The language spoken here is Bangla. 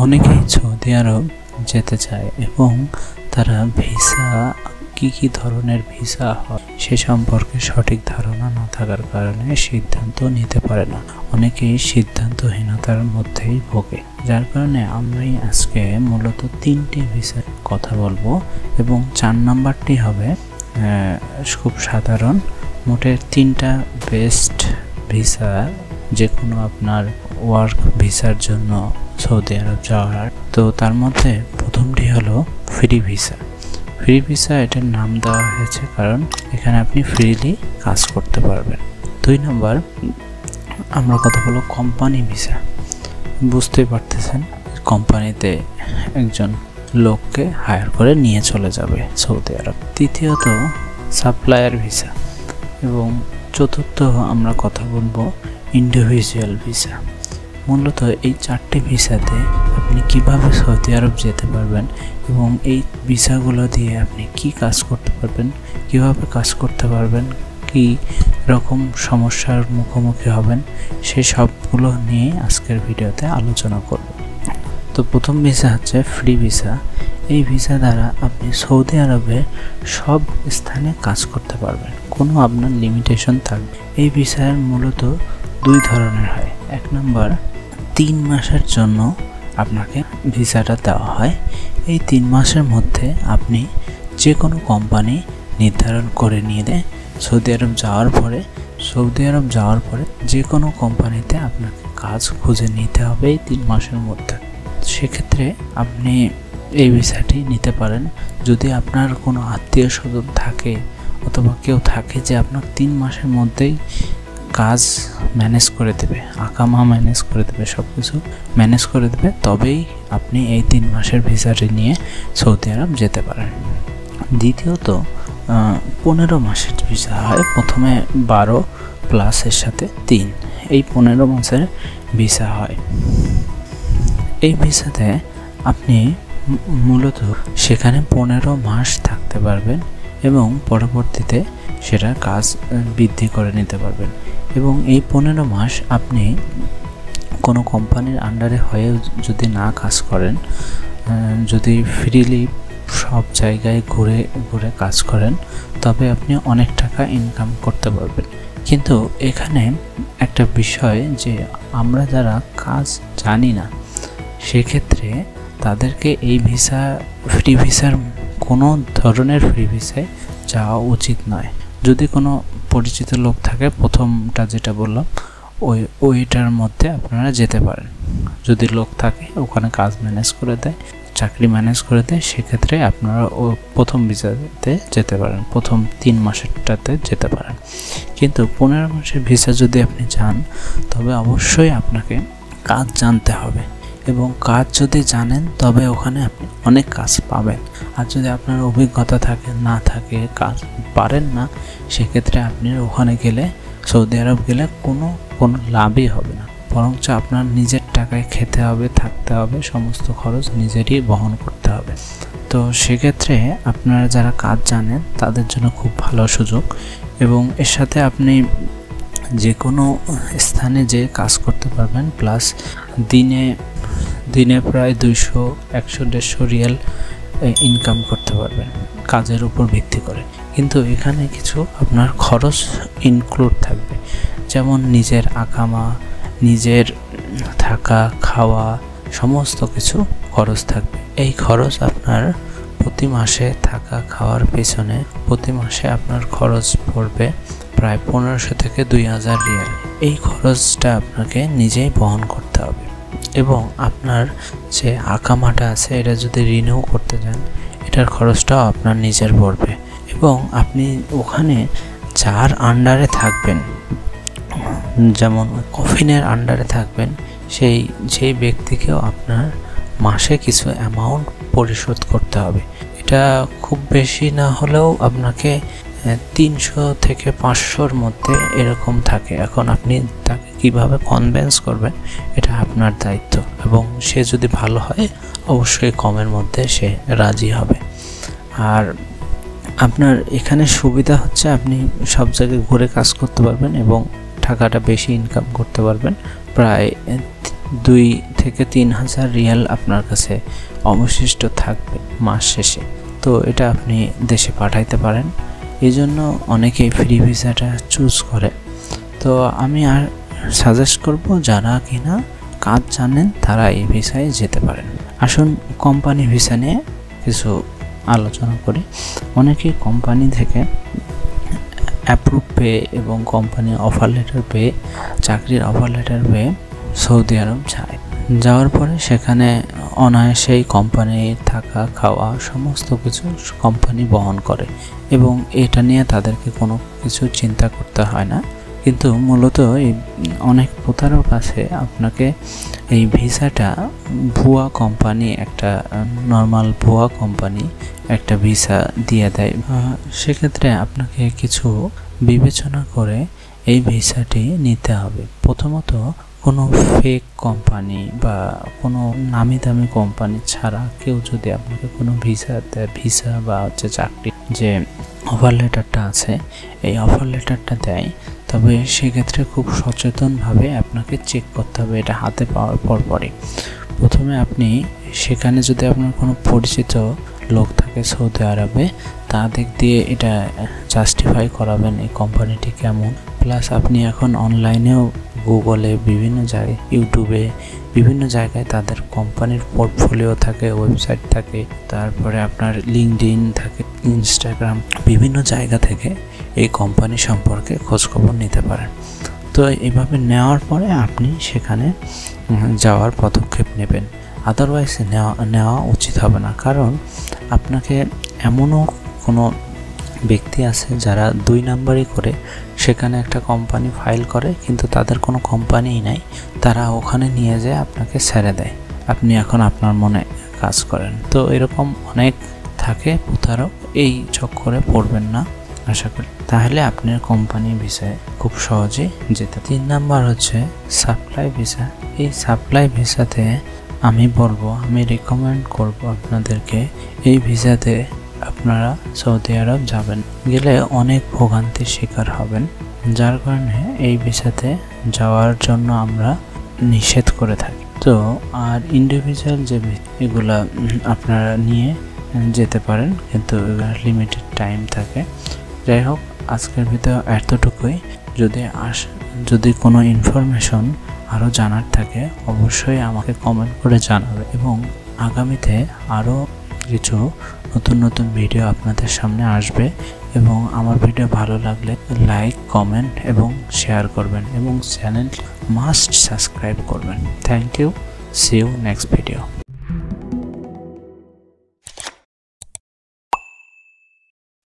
অনেকেই সৌদি আরব যেতে চায় এবং তারা ভিসা কি ধরনের ভিসা হয় সে সম্পর্কে সঠিক ধারণা না থাকার কারণে সিদ্ধান্ত নিতে পারে না। অনেকেই সিদ্ধান্তহীনতার মধ্যেই ভোগে, যার কারণে আমি আজকে মূলত 3টি ভিসার কথা বলবো এবং 4 নাম্বারটি হবে খুব সাধারণ। মোটে 3টা বেস্ট ভিসা যে কোনো আপনার ওয়ার্ক ভিসার জন্য সৌদি আরব যাওয়ার। তো তার মধ্যে প্রথমটি হলো ফ্রি ভিসা। ফ্রি ভিসা এটার নাম দেওয়া হয়েছে কারণ এখানে আপনি ফ্রিলি কাজ করতে পারবেন। 2 নম্বর আমরা কথা বলবো কোম্পানি ভিসা। বুঝতেই পারতেছেন, কোম্পানিতে একজন লোককে হায়ার করে নিয়ে চলে যাবে সৌদি আরব। তৃতীয়ত সাপ্লায়ার ভিসা এবং চতুর্থ আমরা কথা বলবো ইন্ডিভিজুয়াল ভিসা। মূলত এই 4টি ভিসাতে আপনি কিভাবে সৌদি আরব যেতে পারবেন এবং এই ভিসাগুলো দিয়ে আপনি কি কাজ করতে পারবেন, কিভাবে কাজ করতে পারবেন, কি রকম সমস্যার মুখোমুখি হবেন, সেই সবগুলো নিয়ে আজকের ভিডিওতে আলোচনা করব। তো প্রথম ভিসা হচ্ছে ফ্রি ভিসা। এই ভিসা দ্বারা আপনি সৌদি আরবে সব স্থানে কাজ করতে পারবেন, কোনো আপনার লিমিটেশন থাকবে। এই ভিসার মূলত 2 ধরনের হয়। 1 নম্বর 3 মাসের জন্য আপনাকে ভিসাটা দেওয়া হয়। এই 3 মাসের মধ্যে আপনি যে কোনো কোম্পানি নির্ধারণ করে নিয়ে দেয়। সৌদি আরব যাওয়ার পরে যে কোনো কোম্পানিতে আপনাকে কাজ খুঁজে নিতে হবে এই 3 মাসের মধ্যে। সেক্ষেত্রে আপনি এই ভিসাটি নিতে পারেন যদি আপনার কোনো আত্মীয় স্বজন থাকে অথবা কেউ থাকে যে আপনার 3 মাসের মধ্যেই কাজ ম্যানেজ করে দেবে, আকামা ম্যানেজ করে দেবে, সব কিছু ম্যানেজ করে দেবে, তবেই আপনি এই 3 মাসের ভিসাটি নিয়ে সৌদি আরব যেতে পারেন। দ্বিতীয়ত 15 মাসের ভিসা হয়। প্রথমে 12 প্লাস এর সাথে 3, এই 15 মাসের ভিসা হয়। এই ভিসাতে আপনি মূলত সেখানে 15 মাস থাকতে পারবেন এবং পরবর্তীতে সেটার কাজ বৃদ্ধি করে নিতে পারবেন। এবং এই 15 মাস আপনি কোনো কোম্পানির আন্ডারে হয়ে যদি না কাজ করেন, যদি ফ্রিলি সব জায়গায় ঘুরে কাজ করেন, তবে আপনি অনেক টাকা ইনকাম করতে পারবেন। কিন্তু এখানে একটা বিষয় যে আমরা যারা কাজ জানি না, সেক্ষেত্রে তাদেরকে এই ফ্রি ভিসার কোনো ধরনের ফ্রি ভিসায় যাওয়া উচিত নয়। যদি কোনো পরিচিত লোক থাকে, প্রথমটা যেটা বললাম ওইটার মধ্যে আপনারা যেতে পারেন। যদি লোক থাকে ওখানে কাজ ম্যানেজ করে দেয়, চাকরি ম্যানেজ করে দেয়, সেক্ষেত্রে আপনারা প্রথম ভিসাতে যেতে পারেন, প্রথম 3 মাসেরটাতে যেতে পারেন। কিন্তু 15 মাসের ভিসা যদি আপনি চান, তবে অবশ্যই আপনাকে কাজ জানতে হবে এবং কাজ যদি জানেন তবে ওখানে আপনি অনেক কাজ পাবেন। আর যদি আপনার অভিজ্ঞতা না থাকে, কাজ পারেন না, সেক্ষেত্রে আপনি ওখানে গেলে, সৌদি আরব গেলে কোনো লাভই হবে না, বরঞ্চ আপনার নিজের টাকায় খেতে হবে, থাকতে হবে, সমস্ত খরচ নিজেরই বহন করতে হবে। তো সেক্ষেত্রে আপনারা যারা কাজ জানেন তাদের জন্য খুব ভালো সুযোগ এবং এর সাথে আপনি যে কোনো স্থানে যে কাজ করতে পারবেন, প্লাস দিনে প্রায় 200, 100, 150 রিয়াল ইনকাম করতে পারবেন কাজের উপর ভিত্তি করে। কিন্তু এখানে কিছু আপনার খরচ ইনক্লুড থাকবে, যেমন নিজের আকামা, নিজের থাকা, খাওয়া, সমস্ত কিছু খরচ থাকবে। এই খরচ আপনার প্রতি মাসে থাকা খাওয়ার পেছনে প্রতি মাসে আপনার খরচ পড়বে প্রায় 1500 থেকে 2000 রিয়াল। এই খরচটা আপনাকে নিজেই বহন করতে হবে এবং আপনার যে আকামাটা আছে এটা যদি রিনিউ করতে যান, এটার খরচটাও আপনার নিজের পড়বে। এবং আপনি ওখানে যার আন্ডারে থাকবেন, যেমন কফিনের আন্ডারে থাকবেন, সেই ব্যক্তিকেও আপনার মাসে কিছু অ্যামাউন্ট পরিশোধ করতে হবে। এটা খুব বেশি না হলেও আপনাকে 300 থেকে 500-র মধ্যে এরকম থাকে। এখন আপনি তাকে কিভাবে কনভিন্স করবেন এটা আপনার দায়িত্ব, এবং সে যদি ভালো হয় অবশ্যই কমের মধ্যে সে রাজি হবে। আর আপনার এখানে সুবিধা হচ্ছে আপনি সব জায়গায় ঘুরে কাজ করতে পারবেন এবং টাকাটা বেশি ইনকাম করতে পারবেন। প্রায় 2 থেকে 3000 রিয়াল আপনার কাছে অবশিষ্ট থাকবে মাস শেষে। তো এটা আপনি দেশে পাঠাইতে পারেন। এই জন্য অনেকেই ফ্রি ভিসাটা চুজ করে। তো আমি আর সাজেস্ট করব যারা কিনা কাজ জানেন তারা এই ভিসায় যেতে পারেন। আসুন কোম্পানি ভিসা নিয়ে কিছু আলোচনা করি। অনেকে কোম্পানি থেকে অ্যাপ্রুভ পেয়ে এবং কোম্পানি অফার লেটার পেয়ে, চাকরির অফার লেটার পেয়ে সৌদি আরব যায়। যাওয়ার পরে সেখানে অনায়াসেই কোম্পানির থাকা খাওয়া সমস্ত কিছু কোম্পানি বহন করে এবং এটা নিয়ে তাদেরকে কোনো কিছু চিন্তা করতে হয় না। কিন্তু মূলত এই অনেক প্রতারক আছে আপনাকে এই ভিসাটা ভুয়া কোম্পানি, একটা নর্মাল ভুয়া কোম্পানি একটা ভিসা দিয়ে দেয়। সেক্ষেত্রে আপনাকে কিছু বিবেচনা করে এই ভিসাটি নিতে হবে। প্রথমত কোনো ফেক কোম্পানি বা কোনো নামি দামি কোম্পানি ছাড়া কেউ যদি আপনাকে কোনো ভিসা বা চাকরি যে অফার লেটারটা আছে এই অফার লেটারটা দেয়, তবে সেক্ষেত্রে খুব সচেতনভাবে আপনাকে চেক করতে হবে এটা হাতে পাওয়ার পরপরই। প্রথমে আপনি সেখানে যদি আপনার কোনো পরিচিত লোক থাকে সৌদি আরবে, তাদের দিয়ে এটা জাস্টিফাই করাবেন এই কোম্পানিটি কেমন। প্লাস আপনি এখন অনলাইনেও গুগলে বিভিন্ন জায়গায়, ইউটিউবে বিভিন্ন জায়গায় তাদের কোম্পানির পোর্টফোলিও থাকে, ওয়েবসাইট থাকে, তারপরে আপনার লিঙ্কডইন থাকে, ইনস্টাগ্রাম, বিভিন্ন জায়গা থেকে এই কোম্পানি সম্পর্কে খোঁজখবর নিতে পারেন। তো এইভাবে নেওয়ার পরে আপনি সেখানে যাওয়ার পদক্ষেপ নেবেন। আদারওয়াইজ নেওয়া উচিত হবে না, কারণ আপনাকে এমনও কোনো ব্যক্তি আছে যারা 2 নাম্বারই করে সেখানে একটা কোম্পানি ফাইল করে, কিন্তু তাদের কোনো কোম্পানিই নাই, তারা ওখানে নিয়ে যায় আপনাকে ছেড়ে দেয়, আপনি এখন আপনার মনে কাজ করেন। তো এরকম অনেক থাকে প্রতারক, এই চক্করে পড়বেন না আশা করি, তাহলে আপনার কোম্পানি ভিসায় খুব সহজেই যেতে। 3 নাম্বার হচ্ছে সাপ্লাই ভিসা। এই সাপ্লাই ভিসাতে আমি রিকমেন্ড করব আপনাদেরকে এই ভিসাতে আপনারা সৌদি আরব যাবেন, গেলে অনেক ভোগান্তির শিকার হবেন, যার কারণে এই ভিসাতে যাওয়ার জন্য আমরা নিষেধ করে থাকি। তো আর ইন্ডিভিজুয়াল যে এগুলা আপনারা নিয়ে যেতে পারেন, কিন্তু লিমিটেড টাইম থাকে। যাই হোক, আজকের ভিডিও এতটুকুই। যদি কোনো ইনফরমেশন আরও জানার থাকে অবশ্যই আমাকে কমেন্ট করে জানাবে, এবং আগামীতে আরও কিছু নতুন ভিডিও আপনাদের সামনে আসবে। এবং আমার ভিডিও ভালো লাগলে লাইক, কমেন্ট এবং শেয়ার করবেন, এবং চ্যানেল মাস্ট সাবস্ক্রাইব করবেন। Thank you, see you next video.